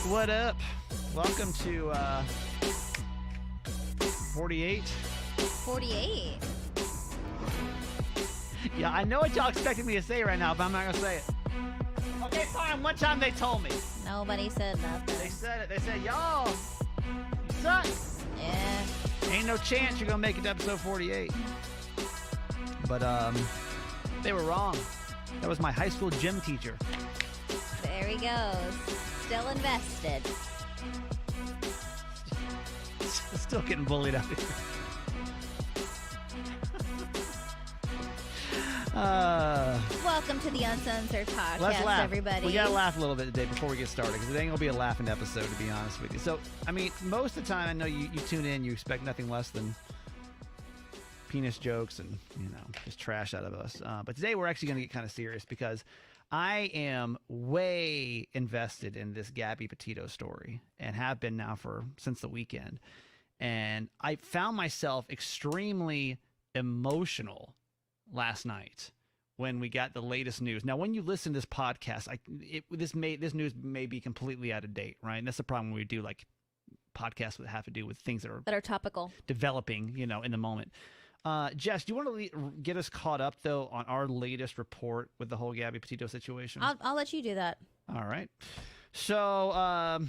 What up? Welcome to 48. 48. Yeah, I know what y'all expected me to say right now, but I'm not going to say it. Okay, fine. One time they told me. Nobody said nothing. They said it. They said, y'all, you suck. Yeah. Ain't no chance you're going to make it to episode 48. But they were wrong. That was my high school gym teacher. There he goes. Still invested. Still getting bullied out here. Welcome to the Uncensored podcast, Let's laugh. everybody. We gotta laugh a little bit today before we get started, because it ain't gonna be a laughing episode, to be honest with you. So, I mean, most of the time, I know you tune in, you expect nothing less than penis jokes and, you know, just trash out of us. But today we're actually gonna get kind of serious, because I am way invested in this Gabby Petito story, and have been now since the weekend. And I found myself extremely emotional last night when we got the latest news. Now, when you listen to this podcast, this news may be completely out of date, right? And that's the problem when we do like podcasts that have to do with things that are topical, developing, you know, in the moment. Jess, do you want to get us caught up though on our latest report with the whole Gabby Petito situation? I'll let you do that. All right. So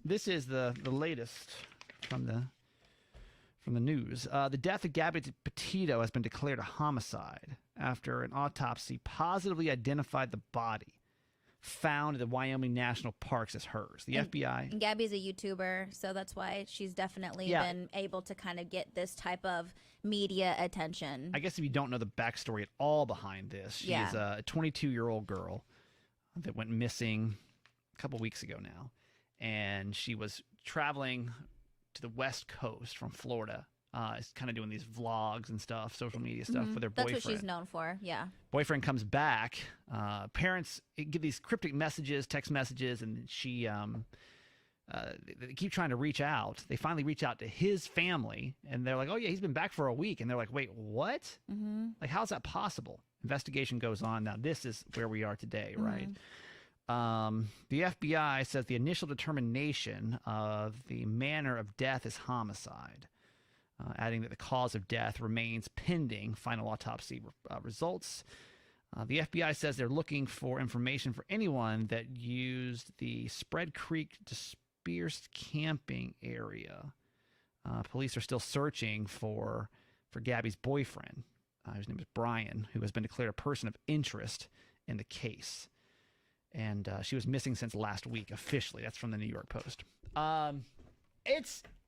this is the latest from the news. The death of Gabby Petito has been declared a homicide after an autopsy positively identified the body found in the Wyoming National Parks as hers. The FBI. And Gabby's a YouTuber, so that's why she's definitely been able to kind of get this type of media attention. I guess if you don't know the backstory at all behind this, she's a 22-year-old girl that went missing a couple weeks ago now. And she was traveling to the West Coast from Florida. Is kind of doing these vlogs and stuff, social media stuff with her boyfriend. That's what she's known for, yeah. Boyfriend comes back. Parents give these cryptic messages, text messages, and she they keep trying to reach out. They finally reach out to his family, and they're like, oh, yeah, he's been back for a week. And they're like, wait, what? Mm-hmm. Like, how's that possible? Investigation goes on. Now, this is where we are today, right? The FBI says the initial determination of the manner of death is homicide. Adding that the cause of death remains pending final autopsy results. The FBI says they're looking for information for anyone that used the Spread Creek dispersed camping area. Police are still searching for Gabby's boyfriend. His name is Brian, who has been declared a person of interest in the case. And she was missing since last week, officially. That's from the New York Post.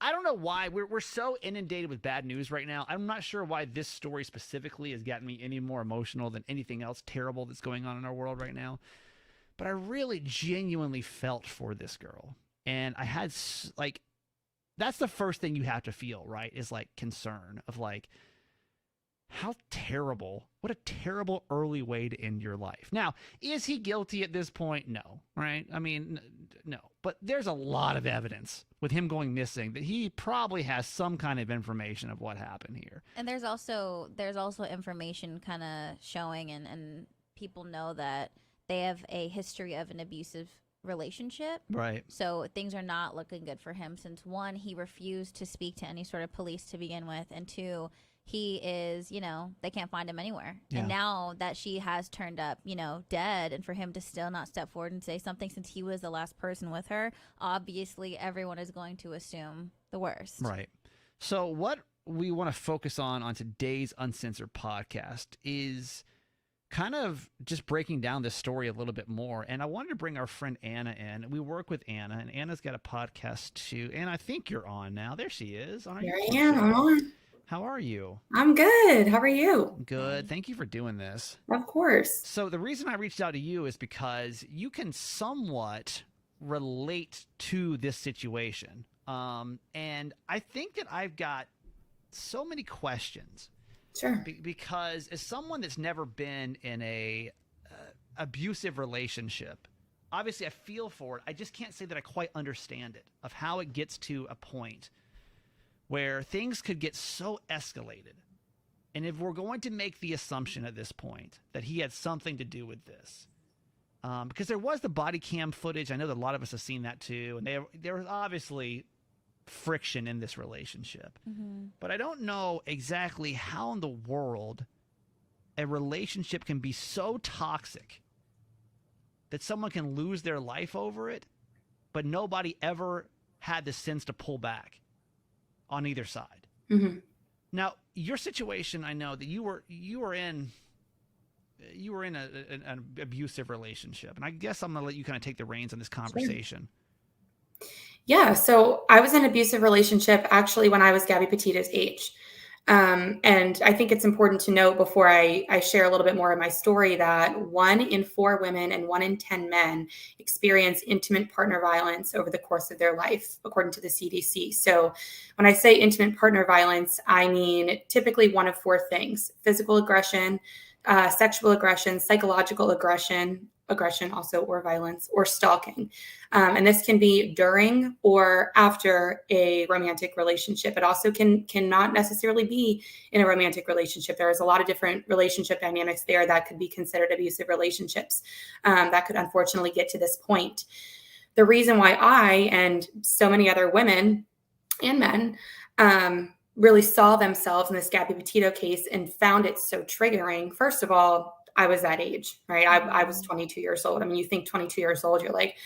I don't know why we're so inundated with bad news right now. I'm not sure why this story specifically has gotten me any more emotional than anything else terrible that's going on in our world right now. But I really genuinely felt for this girl. And I had that's the first thing you have to feel, right? Is like concern of like, how terrible, what a terrible early way to end your life. Now, is he guilty at this point? No, right? I mean, no. But there's a lot of evidence with him going missing that he probably has some kind of information of what happened here. And there's also information kind of showing, and people know that they have a history of an abusive relationship. Right. So things are not looking good for him, since one, he refused to speak to any sort of police to begin with, and two, he is, they can't find him anywhere. Yeah. And now that she has turned up, dead, and for him to still not step forward and say something, since he was the last person with her, obviously everyone is going to assume the worst. Right. So what we want to focus on today's Uncensored podcast is kind of just breaking down this story a little bit more. And I wanted to bring our friend Anna in. We work with Anna, and Anna's got a podcast too. And I think you're on now. There she is. Here I am. I'm on. How are you? I'm good. How are you? Good. Thank you for doing this. Of course. So the reason I reached out to you is because you can somewhat relate to this situation. And I think that I've got so many questions. Sure. Because as someone that's never been in a abusive relationship, obviously I feel for it. I just can't say that I quite understand it, of how it gets to a point where things could get so escalated. And if we're going to make the assumption at this point that he had something to do with this, because there was the body cam footage. I know that a lot of us have seen that too, and there was obviously friction in this relationship. But I don't know exactly how in the world a relationship can be so toxic that someone can lose their life over it, but nobody ever had the sense to pull back on either side. Now, your situation, I know that you were in an abusive relationship, and I guess I'm gonna let you kind of take the reins on this conversation. Yeah, so I was in an abusive relationship actually when I was Gabby Petito's age. And I think it's important to note before I share a little bit more of my story that 1 in 4 women and 1 in 10 men experience intimate partner violence over the course of their life, according to the CDC. So when I say intimate partner violence, I mean typically one of 4 things: physical aggression, sexual aggression, psychological aggression also, or violence, or stalking. And this can be during or after a romantic relationship. It also cannot necessarily be in a romantic relationship. There's a lot of different relationship dynamics there that could be considered abusive relationships that could unfortunately get to this point. The reason why I and so many other women and men really saw themselves in this Gabby Petito case and found it so triggering. First of all, I was that age, right? I was 22 years old. I mean, you think 22 years old, you're like,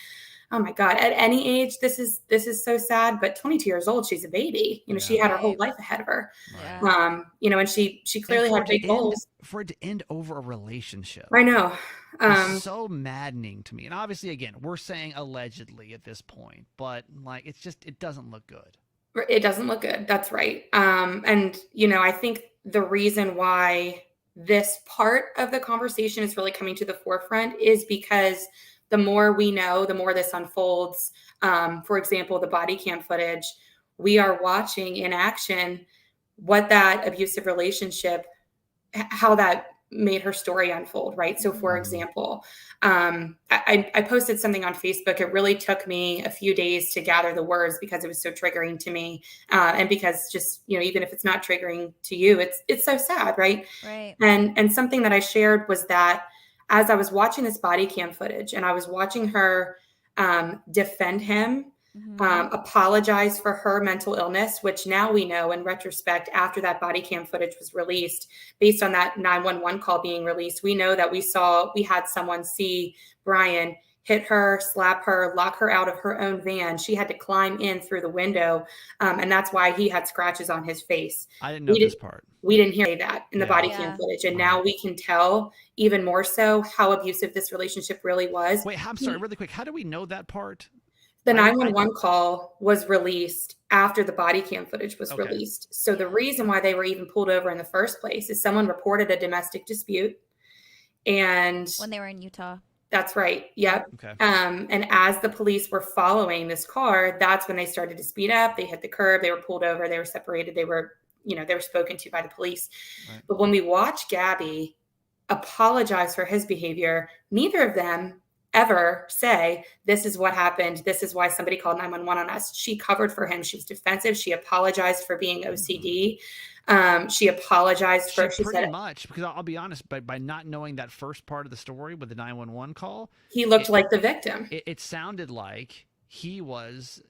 oh my God, at any age, this is so sad. But 22 years old, she's a baby. She had her whole life ahead of her. And she clearly had big goals. For it to end over a relationship. I know. It's so maddening to me. And obviously, again, we're saying allegedly at this point, but like, it doesn't look good. It doesn't look good. That's right. And I think the reason why this part of the conversation is really coming to the forefront is because the more we know, the more this unfolds. For example, the body cam footage, we are watching in action what that abusive relationship, how that made her story unfold, right? So for example, I posted something on Facebook. It really took me a few days to gather the words because it was so triggering to me. And because just, even if it's not triggering to you, it's so sad, right? Right. And something that I shared was that as I was watching this body cam footage and I was watching her defend him, apologize for her mental illness, which now we know in retrospect, after that body cam footage was released, based on that 911 call being released, we know that we had someone see Brian hit her, slap her, lock her out of her own van. She had to climb in through the window. And that's why he had scratches on his face. I didn't know this part. We didn't hear that in the body cam footage. And now we can tell even more so how abusive this relationship really was. Wait, I'm sorry, really quick. How do we know that part? The 911 call was released after the body cam footage was released. So the reason why they were even pulled over in the first place is someone reported a domestic dispute. And when they were in Utah. That's right. Yep. Okay. And as the police were following this car, that's when they started to speed up. They hit the curb. They were pulled over. They were separated. They were spoken to by the police. Right. But when we watch Gabby apologize for his behavior, neither of them ever say, this is what happened. This is why somebody called 911 on us. She covered for him. She was defensive. She apologized for being OCD. She apologized for pretty much, because I'll be honest, by not knowing that first part of the story with the 911 call, he looked like the victim. It sounded like he was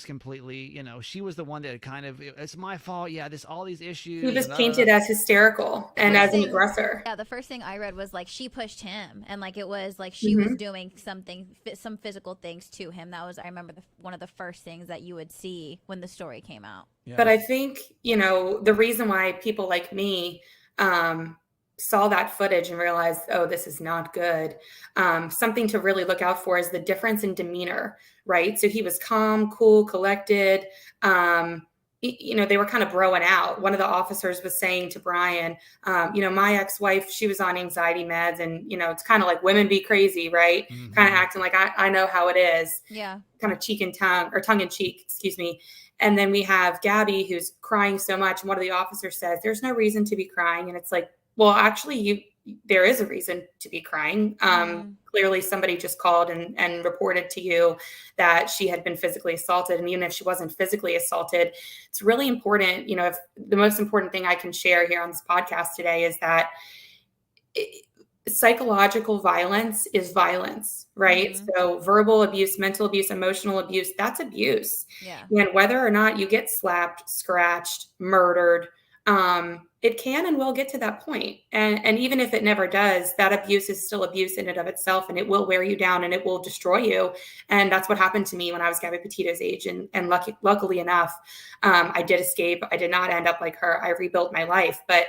completely, she was the one that kind of, it's my fault. Yeah, all these issues. He was painted as hysterical and as an aggressor. Yeah, the first thing I read was like she pushed him, and like it was like she was doing some physical things to him. That was, I remember, one of the first things that you would see when the story came out. Yeah. But I think, the reason why people like me saw that footage and realized, oh, this is not good. Something to really look out for is the difference in demeanor, right? So he was calm, cool, collected. They were kind of broing out. One of the officers was saying to Brian, my ex-wife, she was on anxiety meds, and, it's kind of like women be crazy, right? Mm-hmm. Kind of acting like I know how it is. Yeah. Kind of tongue in cheek, excuse me. And then we have Gabby, who's crying so much. And one of the officers says, there's no reason to be crying. And it's like, well, actually, there is a reason to be crying. Clearly, somebody just called and reported to you that she had been physically assaulted. And even if she wasn't physically assaulted, it's really important. If the most important thing I can share here on this podcast today is that psychological violence is violence, right? Mm-hmm. So verbal abuse, mental abuse, emotional abuse, that's abuse. Yeah. And whether or not you get slapped, scratched, murdered, it can and will get to that point. And even if it never does, that abuse is still abuse in and of itself, and it will wear you down and it will destroy you. And that's what happened to me when I was Gabby Petito's age. And luckily enough, I did escape. I did not end up like her. I rebuilt my life. But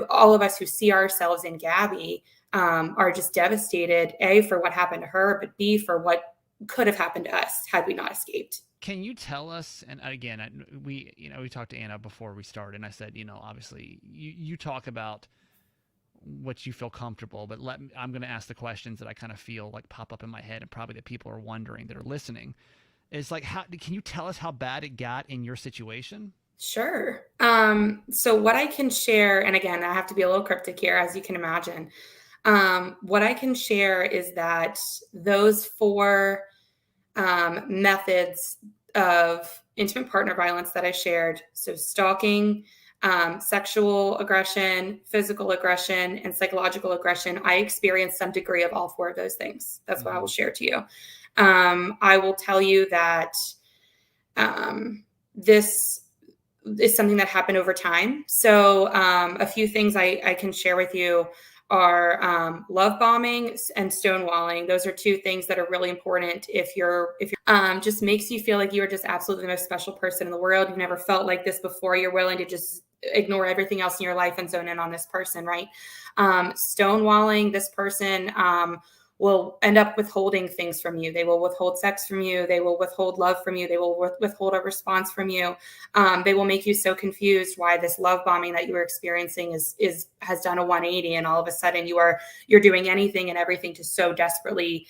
all of us who see ourselves in Gabby are just devastated, A, for what happened to her, but B, for what could have happened to us had we not escaped. Can you tell us, and again, we talked to Anna before we started, and I said, obviously you talk about what you feel comfortable, but I'm going to ask the questions that I kind of feel like pop up in my head, and probably that people are wondering that are listening. It's like, can you tell us how bad it got in your situation? Sure. So what I can share, and again, I have to be a little cryptic here, as you can imagine. What I can share is that those 4 methods of intimate partner violence that I shared, so stalking, sexual aggression, physical aggression, and psychological aggression, I experienced some degree of all 4 of those things. That's what I will share to you. I will tell you that this is something that happened over time. So a few things I can share with you are love bombing and stonewalling. Those are 2 things that are really important if you're just makes you feel like you are just absolutely the most special person in the world. You've never felt like this before. You're willing to just ignore everything else in your life and zone in on this person, right? Stonewalling, this person will end up withholding things from you. They will withhold sex from you. They will withhold love from you. They will withhold a response from you. They will make you so confused why this love bombing that you were experiencing has done a 180, and all of a sudden you're doing anything and everything to so desperately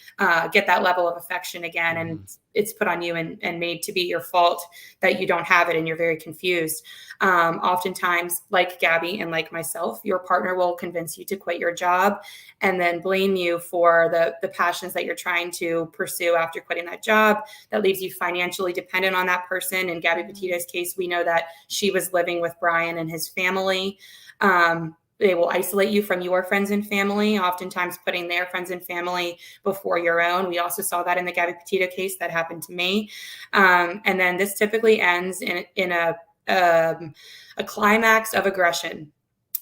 get that level of affection again. And it's put on you and made to be your fault that you don't have it, and you're very confused. Oftentimes, like Gabby and like myself, your partner will convince you to quit your job and then blame you for the passions that you're trying to pursue after quitting that job. That leaves you financially dependent on that person. In Gabby Petito's case, we know that she was living with Brian and his family. They will isolate you from your friends and family, oftentimes putting their friends and family before your own. We also saw that in the Gabby Petito case that happened to me. And then this typically ends in a climax of aggression,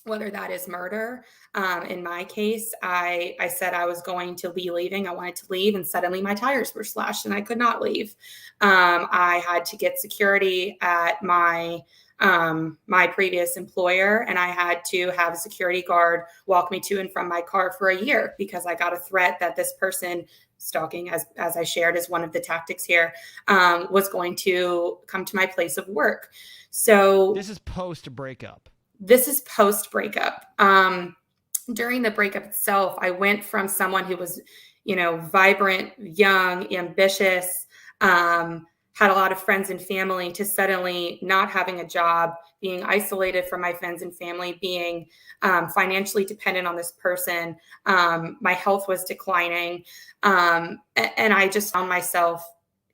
whether that is murder. In my case, I said I was going to be leaving. I wanted to leave, and suddenly my tires were slashed and I could not leave. I had to get security at my previous employer, and I had to have a security guard walk me to and from my car for a year because I got a threat that this person, stalking, as I shared as one of the tactics here, was going to come to my place of work. So this is post breakup. This is post breakup. During the breakup itself, I went from someone who was, vibrant, young, ambitious, had a lot of friends and family, to suddenly not having a job, being isolated from my friends and family, being financially dependent on this person. My health was declining. And I just found myself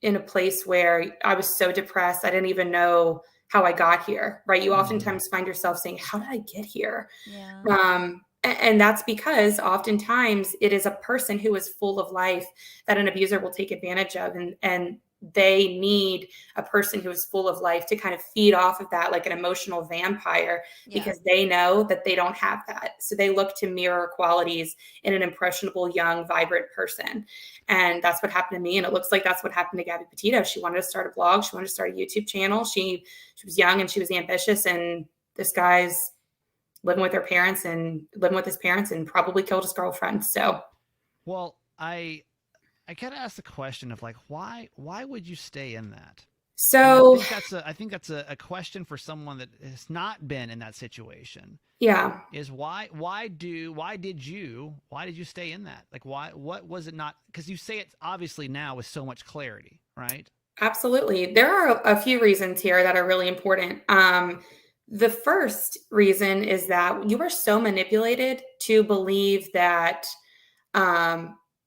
in a place where I was so depressed. I didn't even know how I got here, right? You oftentimes find yourself saying, how did I get here? Yeah. And that's because oftentimes it is a person who is full of life that an abuser will take advantage of. And they need a person who is full of life to kind of feed off of that, like an emotional vampire, because they know that they don't have that. So they look to mirror qualities in an impressionable, young, vibrant person. And that's what happened to me. And it looks like that's what happened to Gabby Petito. She wanted to start a blog. She wanted to start a YouTube channel. She was young and she was ambitious. And this guy's living with his parents and probably killed his girlfriend. So, well, I kind of ask the question of like, why would you stay in that? So I think that's a question for someone that has not been in that situation. Yeah. Is why did you stay in that? Like, what was it not? Because you say it obviously now with so much clarity, right? Absolutely. There are a few reasons here that are really important. The first reason is that you are so manipulated to believe that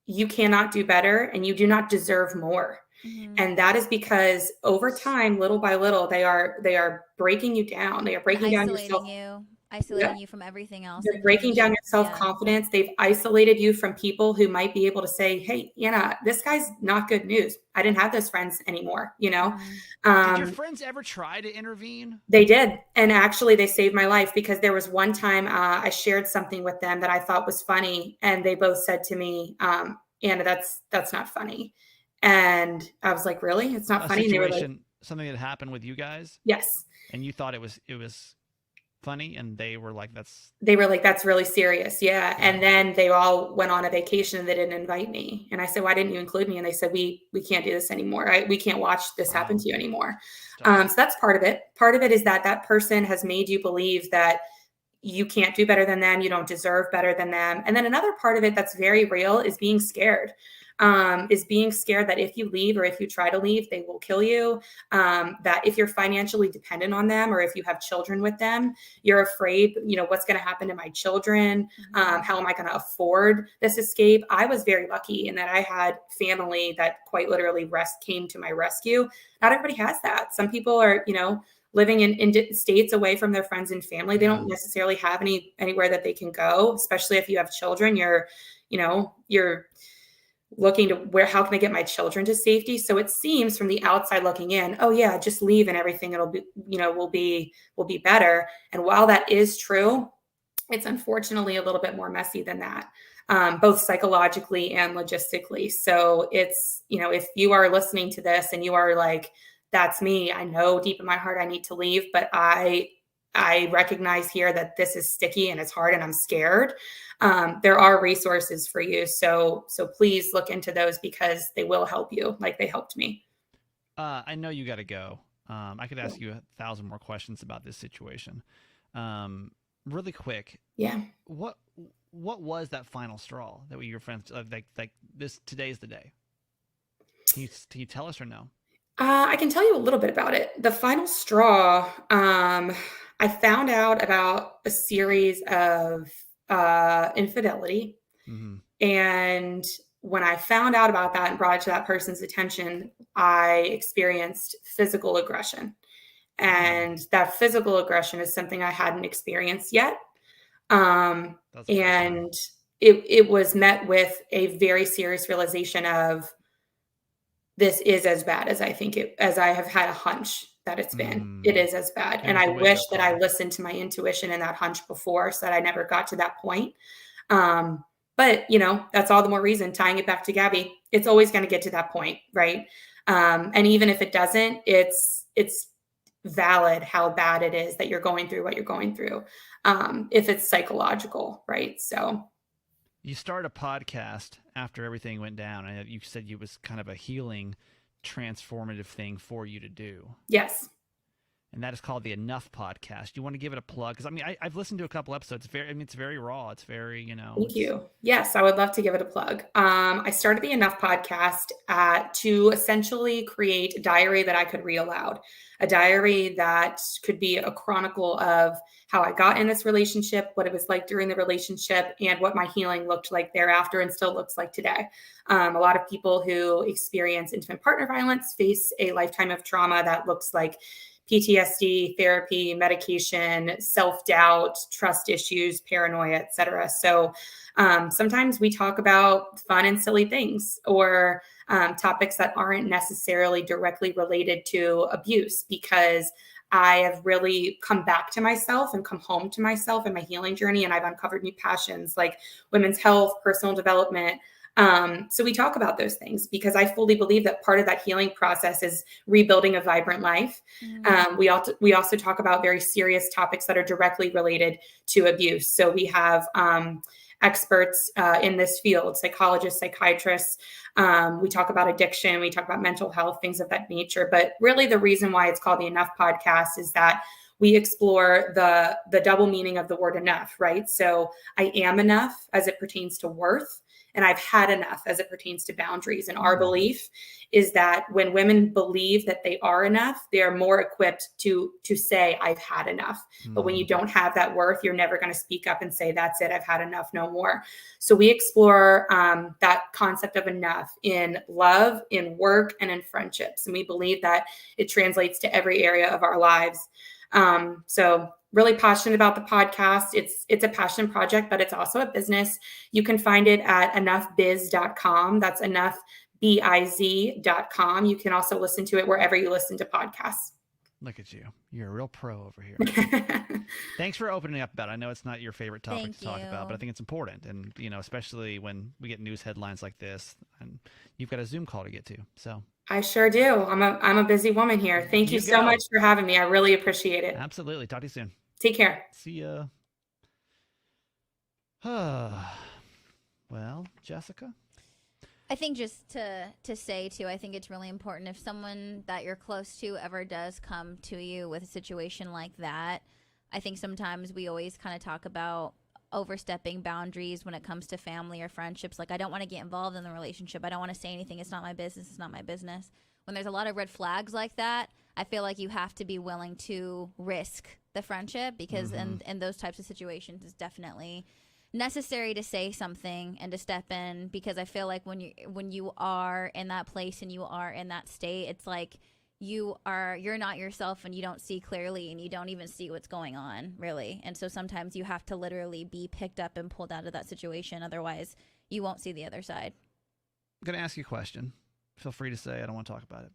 you cannot do better and you do not deserve more. Mm-hmm. And that is because over time, little by little, they are breaking you down. They are breaking down your self. isolating you from everything else. They're And breaking down your yeah. self-confidence. They've isolated you from people who might be able to say, hey, Anna, this guy's not good news. I didn't have those friends anymore, you know? Did your friends ever try to intervene? They did. And actually, they saved my life because there was one time I shared something with them that I thought was funny. And they both said to me, Anna, that's not funny. And I was like, really? It's not funny? And they were like, something that happened with you guys? yes. And you thought it was funny, and they were like, that's really serious. Yeah. And then they all went on a vacation and they didn't invite me. And I said, why didn't you include me? And they said, we can't do this anymore. We can't watch this happen to you anymore. So that's part of it. Part of it is that person has made you believe that you can't do better than them. You don't deserve better than them. And then another part of it that's very real is being scared. That if you leave or if you try to leave, they will kill you. That if you're financially dependent on them or if you have children with them, you're afraid, what's going to happen to my children? How am I going to afford this escape? I was very lucky in that I had family that quite literally came to my rescue. Not everybody has that. Some people are, living in states away from their friends and family. They don't necessarily have anywhere that they can go, especially if you have children. You're looking to how can I get my children to safety? So it seems from the outside looking in, oh yeah, just leave and everything will be better. And while that is true, it's unfortunately a little bit more messy than that, both psychologically and logistically. So it's, if you are listening to this and you are like, that's me, I know deep in my heart I need to leave, but I recognize here that this is sticky and it's hard and I'm scared. There are resources for you. So please look into those because they will help you like they helped me. I know you got to go. I could ask you 1,000 more questions about this situation. Really quick. Yeah. What was that final straw that your friends like this? Today's the day. Can you tell us or no? I can tell you a little bit about it. The final straw, I found out about a series of infidelity. Mm-hmm. And when I found out about that and brought it to that person's attention, I experienced physical aggression. And that physical aggression is something I hadn't experienced yet. And it was met with a very serious realization of, this is as bad as as I have had a hunch that it's been. It is as bad. And I wish that I listened to my intuition and that hunch before so that I never got to that point. But that's all the more reason, tying it back to Gabby, it's always going to get to that point. Right. And even if it doesn't, it's valid how bad it is that you're going through what you're going through. If it's psychological. Right. So. You started a podcast after everything went down, and you said it was kind of a healing, transformative thing for you to do. Yes. And that is called the Enough Podcast. You want to give it a plug? Because I've listened to a couple episodes. It's very raw. It's very, Thank you. Yes, I would love to give it a plug. I started the Enough Podcast to essentially create a diary that I could read aloud, a diary that could be a chronicle of how I got in this relationship, what it was like during the relationship, and what my healing looked like thereafter and still looks like today. A lot of people who experience intimate partner violence face a lifetime of trauma that looks like PTSD, therapy, medication, self-doubt, trust issues, paranoia, etc. So sometimes we talk about fun and silly things or topics that aren't necessarily directly related to abuse, because I have really come back to myself and come home to myself in my healing journey. And I've uncovered new passions like women's health, personal development. So we talk about those things because I fully believe that part of that healing process is rebuilding a vibrant life. We also talk about very serious topics that are directly related to abuse. So we have experts in this field, psychologists, psychiatrists. We talk about addiction. We talk about mental health, things of that nature. But really the reason why it's called the Enough Podcast is that we explore the double meaning of the word enough, right? So I am enough as it pertains to worth, and I've had enough as it pertains to boundaries. And our belief is that when women believe that they are enough, they are more equipped to say, I've had enough. But when you don't have that worth, you're never going to speak up and say, that's it, I've had enough, no more. So we explore that concept of enough in love, in work, and in friendships. And we believe that it translates to every area of our lives. So really passionate about the podcast. It's a passion project, but it's also a business. You can find it at enoughbiz.com. That's enoughbiz.com. You can also listen to it wherever you listen to podcasts. Look at you. You're a real pro over here. Thanks for opening up about it. I know it's not your favorite topic to talk about, but I think it's important. And, especially when we get news headlines like this, and you've got a Zoom call to get to. So I sure do. I'm a busy woman here. Thank you so much for having me. I really appreciate it. Absolutely. Talk to you soon. Take care. See ya. Well, Jessica? I think just to say too, I think it's really important if someone that you're close to ever does come to you with a situation like that. I think sometimes we always kind of talk about overstepping boundaries when it comes to family or friendships. Like, I don't want to get involved in the relationship. I don't want to say anything. It's not my business. It's not my business. When there's a lot of red flags like that, I feel like you have to be willing to risk the friendship because in those types of situations, it's definitely necessary to say something and to step in, because I feel like when you are in that place and you are in that state, it's like you're not yourself and you don't see clearly and you don't even see what's going on, really. And so sometimes you have to literally be picked up and pulled out of that situation, otherwise you won't see the other side. I'm going to ask you a question. Feel free to say I don't want to talk about it.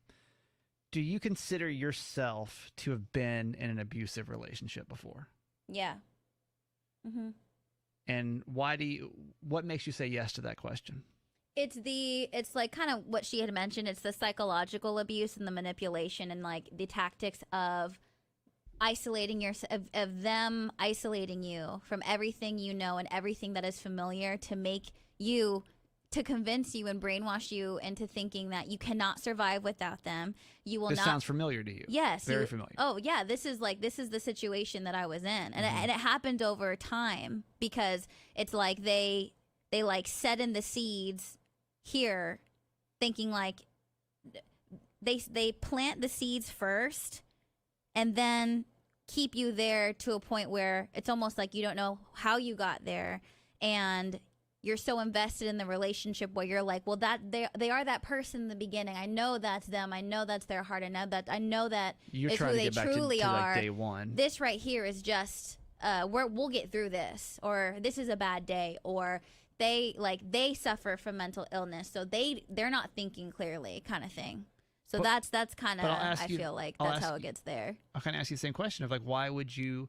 Do you consider yourself to have been in an abusive relationship before? Yeah. And what makes you say yes to that question? It's like kind of what she had mentioned. It's the psychological abuse and the manipulation and like the tactics of isolating of them isolating you from everything you know and everything that is familiar to convince you and brainwash you into thinking that you cannot survive without them. This sounds familiar to you. Yes. Very familiar. Oh yeah. This is the situation that I was in. And it happened over time because it's like they like set in the seeds here thinking like they plant the seeds first and then keep you there to a point where it's almost like you don't know how you got there, and you're so invested in the relationship where you're like, well, that they are that person in the beginning. I know that's them. I know that's their heart. I know that you're is trying who to they get back truly to are. Like day one. This right here is just we'll get through this, or this is a bad day, or they suffer from mental illness, so they're not thinking clearly, kind of thing. So that's kind of, I feel like that's how it gets there. I'll kind of ask you the same question of like, why would you?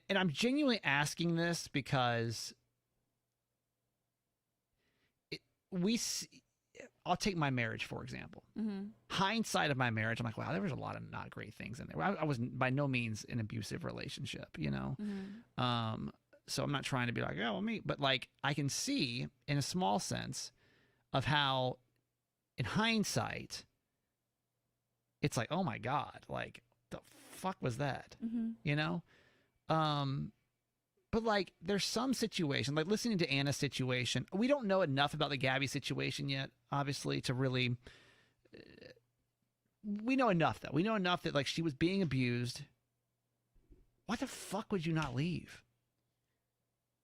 And I'm genuinely asking this because I'll take my marriage, for example. Hindsight of my marriage, I'm like, wow, there was a lot of not great things in there. I was by no means an abusive relationship, so I'm not trying to be like, oh, me, but like I can see in a small sense of how in hindsight, it's like, oh my God, like the fuck was that, But like, there's some situation, like listening to Anna's situation. We don't know enough about the Gabby situation yet, obviously, to really. We know enough, though. We know enough that like she was being abused. Why the fuck would you not leave?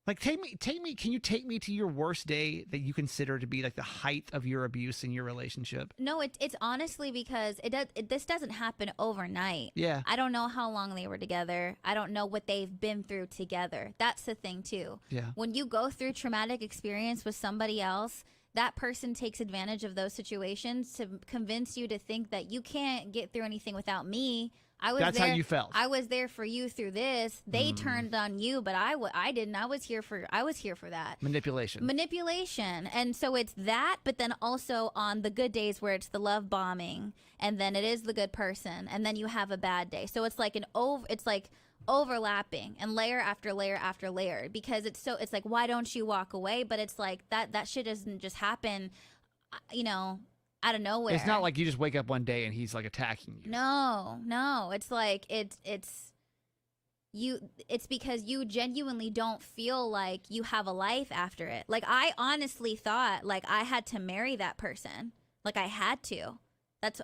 Like, take me. Can you take me to your worst day that you consider to be like the height of your abuse in your relationship? No, it's honestly because this doesn't happen overnight. Yeah. I don't know how long they were together. I don't know what they've been through together. That's the thing too. Yeah. When you go through traumatic experience with somebody else, that person takes advantage of those situations to convince you to think that you can't get through anything without me. That's there, how you felt. I was there for you through this. They turned on you, but I didn't. I was here for that. Manipulation. And so it's that, but then also on the good days where it's the love bombing, and then it is the good person, and then you have a bad day. So it's like overlapping and layer after layer after layer, because it's like, why don't you walk away? But it's like that shit doesn't just happen, out of nowhere. It's not like you just wake up one day and he's like attacking you. No. It's like it's because you genuinely don't feel like you have a life after it. Like, I honestly thought like I had to marry that person. Like, I had to.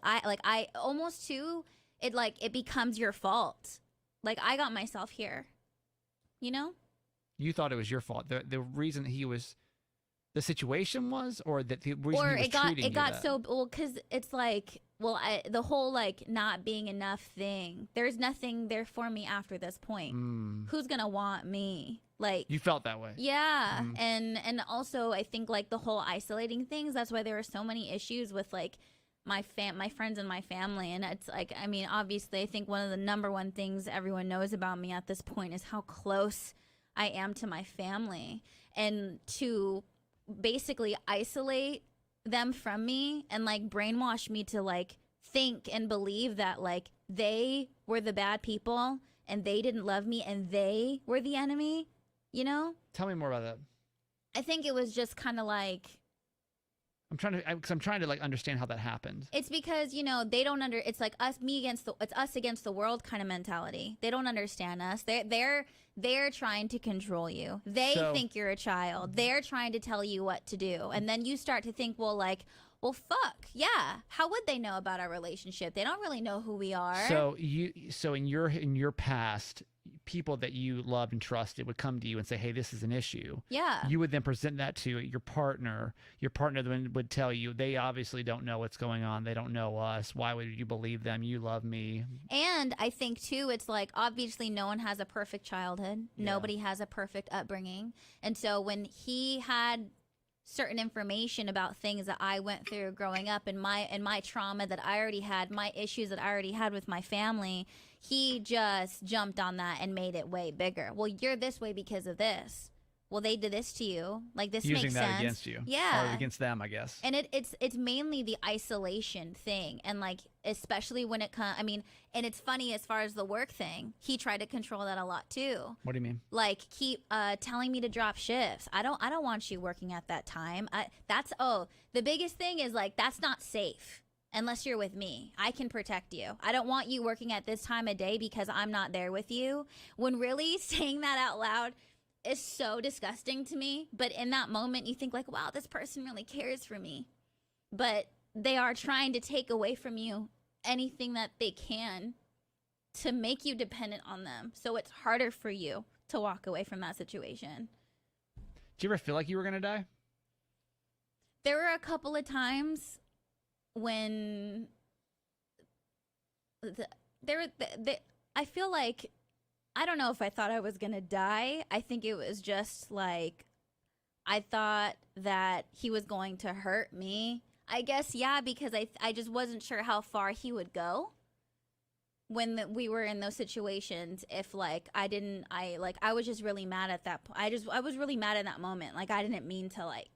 I almost too, it becomes your fault. Like, I got myself here. You thought it was your fault. The reason he was the situation was, or that the reason or he was treating you it got that? so well because it's like, well, the whole like not being enough thing. There's nothing there for me after this point. Who's gonna want me? Like, you felt that way. Yeah. And also I think like the whole isolating things, that's why there are so many issues with like my friends and my family. And it's like, I mean, obviously I think one of the number one things everyone knows about me at this point is how close I am to my family, and to basically isolate them from me and like brainwash me to like think and believe that like they were the bad people and they didn't love me and they were the enemy, you know? Tell me more about that. I think it was just kind of like, I'm trying to like understand how that happened. it's because, you know, they don't it's like it's us against the world kind of mentality. They don't understand us. They're trying to control you. They think you're a child. They're trying to tell you what to do. And then you start to think, well, fuck, yeah. How would they know about our relationship? They don't really know who we are. So in your past, people that you loved and trusted would come to you and say, hey, this is an issue. Yeah. You would then present that to your partner. Your partner then would tell you, they obviously don't know what's going on. They don't know us. Why would you believe them? You love me. And I think too, it's like, obviously no one has a perfect childhood. Yeah. Nobody has a perfect upbringing. And so when he had certain information about things that I went through growing up, and my trauma that I already had, my issues that I already had with my family, he just jumped on that and made it way bigger. Well, you're this way because of this. Well, they did this to you. Like, this Using makes that sense. against you. Yeah. Or against them, I guess. And it's mainly the isolation thing. And like, especially when it comes, I mean, and it's funny as far as the work thing, he tried to control that a lot too. What do you mean? Like, keep telling me to drop shifts. I don't want you working at that time. The biggest thing is like, that's not safe unless you're with me. I can protect you. I don't want you working at this time of day because I'm not there with you. When really saying that out loud is so disgusting to me. But in that moment, you think like, wow, this person really cares for me. But they are trying to take away from you anything that they can to make you dependent on them. So it's harder for you to walk away from that situation. Do you ever feel like you were going to die? There were a couple of times when I feel like, I don't know if I thought I was going to die. I think it was just like, I thought that he was going to hurt me. I guess, yeah, because I just wasn't sure how far he would go when we were in those situations. If like, I was just really mad at that point. I was really mad in that moment. Like, I didn't mean to like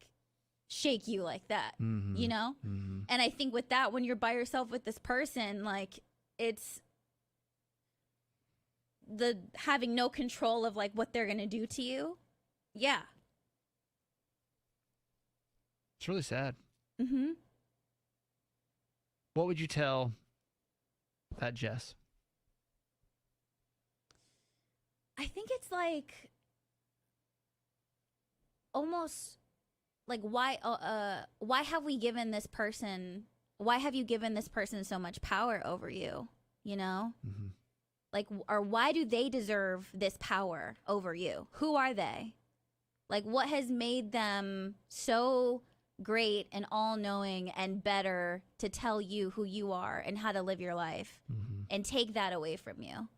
shake you like that, you know? Mm-hmm. And I think with that, when you're by yourself with this person, like, it's the having no control of like what they're gonna do to you. Yeah. It's really sad. Mm-hmm. What would you tell that Jess? I think it's like almost like, why have you given this person so much power over you, you know? Mm-hmm. Like, or why do they deserve this power over you? Who are they? Like, what has made them so great and all-knowing and better to tell you who you are and how to live your life, and take that away from you?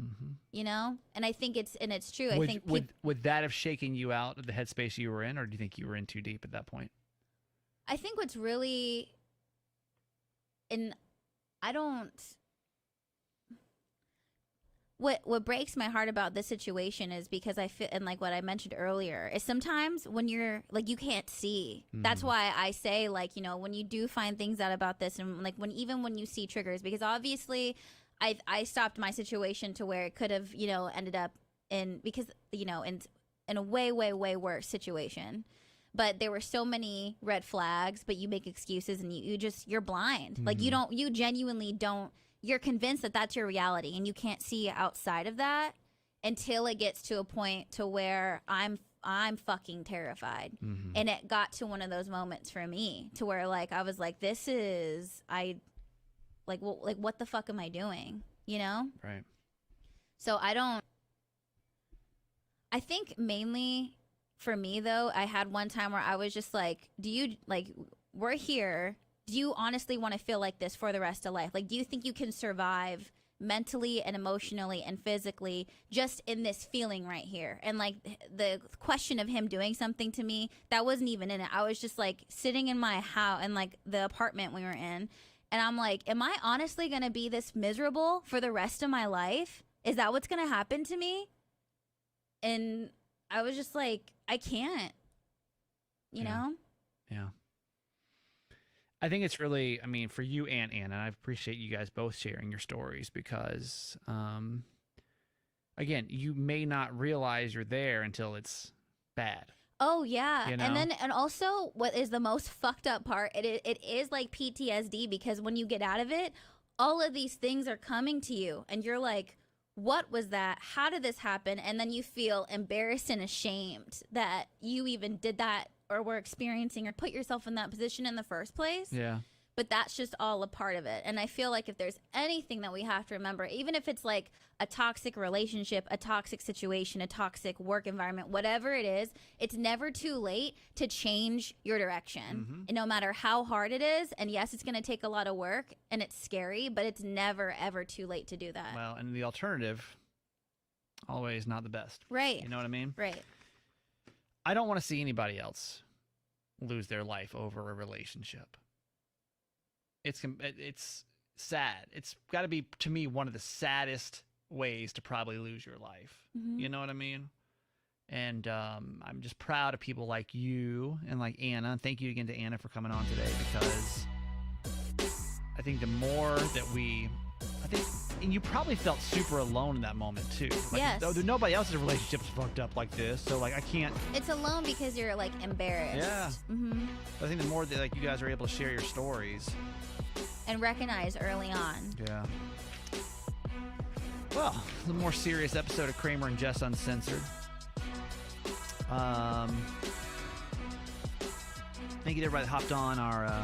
Mm-hmm. You know? And I think it's true. I think would that have shaken you out of the headspace you were in, or do you think you were in too deep at that point? I think what's really, what breaks my heart about this situation is because I feel, and like what I mentioned earlier, is sometimes when you're like, you can't see. Mm-hmm. That's why I say, like, you know, when you do find things out about this, and like even when you see triggers, because obviously I stopped my situation to where it could have, you know, ended up in a way, way, way worse situation. But there were so many red flags, but you make excuses and you're blind. Mm-hmm. Like, you genuinely don't, you're convinced that that's your reality, and you can't see outside of that until it gets to a point to where I'm fucking terrified. Mm-hmm. And it got to one of those moments for me to where like, I was like, what the fuck am I doing? You know? Right. So I think mainly for me though, I had one time where I was just like, do you like, we're here. Do you honestly want to feel like this for the rest of life? Like, do you think you can survive mentally and emotionally and physically just in this feeling right here? And like the question of him doing something to me, that wasn't even in it. I was just like sitting in my house and like the apartment we were in. And I'm like, am I honestly going to be this miserable for the rest of my life? Is that what's going to happen to me? And I was just like, I can't, you know? Yeah. I think it's really, I mean, for you and Anna, I appreciate you guys both sharing your stories because, again, you may not realize you're there until it's bad. Oh, yeah. You know? And also what is the most fucked up part, it is like PTSD, because when you get out of it, all of these things are coming to you and you're like, what was that? How did this happen? And then you feel embarrassed and ashamed that you even did that or were experiencing or put yourself in that position in the first place. Yeah. But that's just all a part of it. And I feel like if there's anything that we have to remember, even if it's like a toxic relationship, a toxic situation, a toxic work environment, whatever it is, it's never too late to change your direction. And no matter how hard it is, and yes, it's going to take a lot of work and it's scary, but it's never, ever too late to do that. Well, and the alternative, always not the best. Right. You know what I mean? Right. I don't want to see anybody else lose their life over a relationship. It's sad. It's got to be, to me, one of the saddest ways to probably lose your life. You know what I mean? And I'm just proud of people like you and like Anna. And thank you again to Anna for coming on today, because I think the more that and you probably felt super alone in that moment too. Like, yes. Nobody else's relationship is fucked up like this, so like I can't. It's alone because you're like embarrassed. Yeah. I think the more that like you guys are able to share your stories and recognize early on. Yeah. Well, the more serious episode of Kramer and Jess Uncensored. Thank you to everybody that hopped on our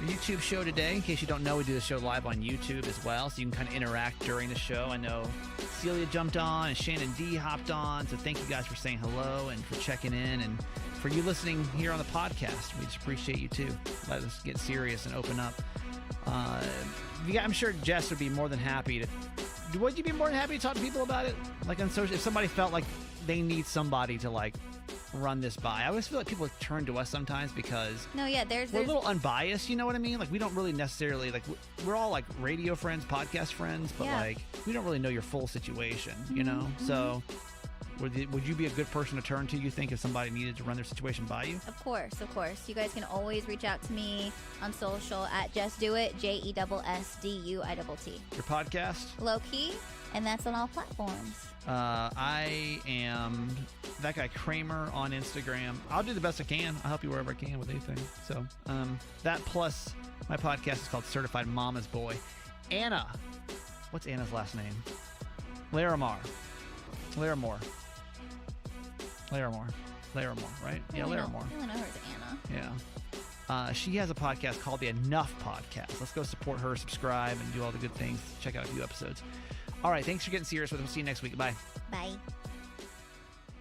YouTube show today. In case you don't know, we do the show live on YouTube as well, so you can kind of interact during the show. I know Celia jumped on and Shannon D hopped on, so thank you guys for saying hello and for checking in, and for you listening here on the podcast. We just appreciate you too. Let us get serious and open up. I'm sure Jess would be more than happy to. Would you be more than happy to talk to people about it? Like on social, if somebody felt like they need somebody to like run this by. I always feel like people turn to us sometimes because we're a little unbiased, you know what I mean? Like we don't really necessarily like we're all like radio friends, podcast friends, but like we don't really know your full situation, you know? So would you be a good person to turn to, you think, if somebody needed to run their situation by you? Of course. You guys can always reach out to me on social at Just Do It, JESSDUITT. Your podcast? Lowkey, and that's on all platforms. I am that guy Kramer on Instagram. I'll do the best I can. I'll help you wherever I can with anything. So that plus my podcast is called Certified Mama's Boy. Anna, what's Anna's last name? Larimore, right? Yeah, Larimore. I only know her as Anna. Yeah. She has a podcast called the Enough Podcast. Let's go support her, subscribe, and do all the good things. Check out a few episodes. All right, thanks for getting serious with us. We'll see you next week. Bye. Bye.